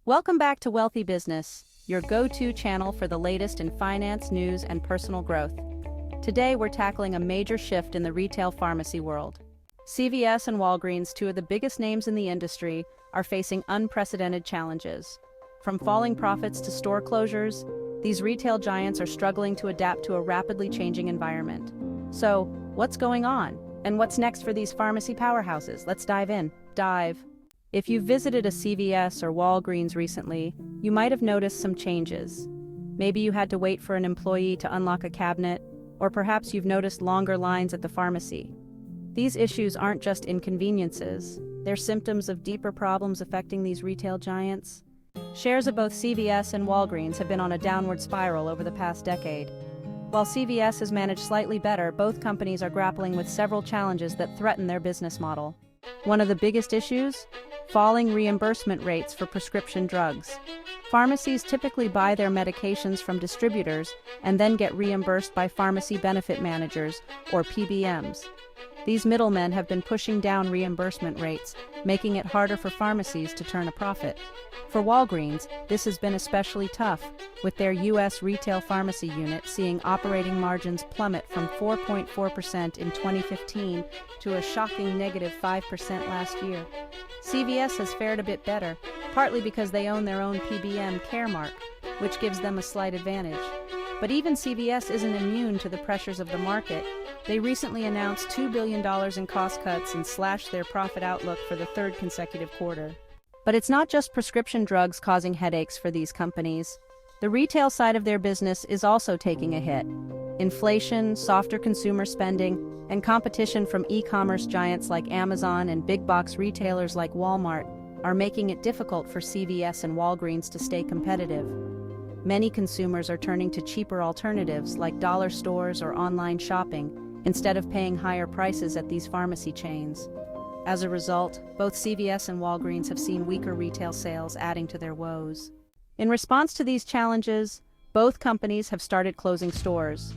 Welcome back to Wealthy Business, your go-to channel for the latest in finance, news, and personal growth. Today, we're tackling a major shift in the retail pharmacy world. CVS and Walgreens, two of the biggest names in the industry, are facing unprecedented challenges. From falling profits to store closures, these retail giants are struggling to adapt to a rapidly changing environment. So, what's going on? And what's next for these pharmacy powerhouses? Let's dive in. If you've visited a CVS or Walgreens recently, you might have noticed some changes. Maybe you had to wait for an employee to unlock a cabinet, or perhaps you've noticed longer lines at the pharmacy. These issues aren't just inconveniences, they're symptoms of deeper problems affecting these retail giants. Shares of both CVS and Walgreens have been on a downward spiral over the past decade. While CVS has managed slightly better, both companies are grappling with several challenges that threaten their business model. One of the biggest issues? Falling reimbursement rates for prescription drugs. Pharmacies typically buy their medications from distributors and then get reimbursed by pharmacy benefit managers, or PBMs. These middlemen have been pushing down reimbursement rates, making it harder for pharmacies to turn a profit. For Walgreens, this has been especially tough, with their U.S. retail pharmacy unit seeing operating margins plummet from 4.4% in 2015 to a shocking negative 5% last year. CVS has fared a bit better, partly because they own their own PBM Caremark, which gives them a slight advantage. But even CVS isn't immune to the pressures of the market. They recently announced $2 billion in cost cuts and slashed their profit outlook for the third consecutive quarter. But it's not just prescription drugs causing headaches for these companies. The retail side of their business is also taking a hit. Inflation, softer consumer spending, and competition from e-commerce giants like Amazon and big-box retailers like Walmart are making it difficult for CVS and Walgreens to stay competitive. Many consumers are turning to cheaper alternatives like dollar stores or online shopping instead of paying higher prices at these pharmacy chains. As a result, both CVS and Walgreens have seen weaker retail sales, adding to their woes. In response to these challenges, both companies have started closing stores.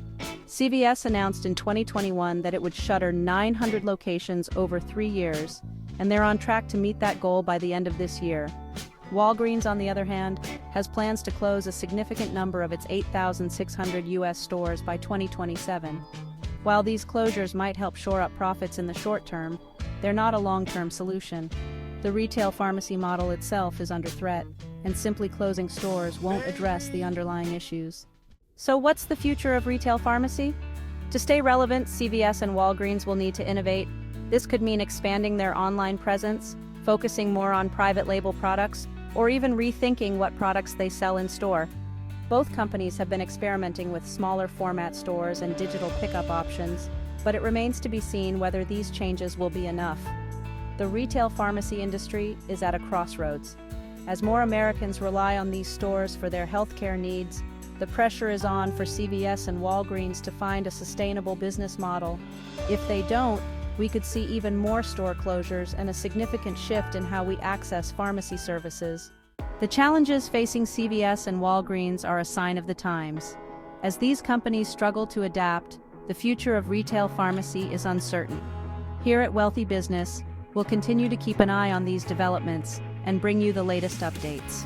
CVS announced in 2021 that it would shutter 900 locations over 3 years, and they're on track to meet that goal by the end of this year. Walgreens, on the other hand, has plans to close a significant number of its 8,600 U.S. stores by 2027. While these closures might help shore up profits in the short term, they're not a long-term solution. The retail pharmacy model itself is under threat, and simply closing stores won't address the underlying issues. So what's the future of retail pharmacy? To stay relevant, CVS and Walgreens will need to innovate. This could mean expanding their online presence, focusing more on private label products, or even rethinking what products they sell in store. Both companies have been experimenting with smaller format stores and digital pickup options, but it remains to be seen whether these changes will be enough. The retail pharmacy industry is at a crossroads. As more Americans rely on these stores for their healthcare needs, the pressure is on for CVS and Walgreens to find a sustainable business model. If they don't, we could see even more store closures and a significant shift in how we access pharmacy services. The challenges facing CVS and Walgreens are a sign of the times. As these companies struggle to adapt, the future of retail pharmacy is uncertain. Here at Wealthy Business, we'll continue to keep an eye on these developments and bring you the latest updates.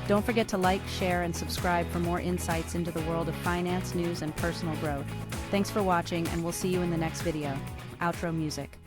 Don't forget to like, share, and subscribe for more insights into the world of finance, news, and personal growth. Thanks for watching, and we'll see you in the next video. Outro music.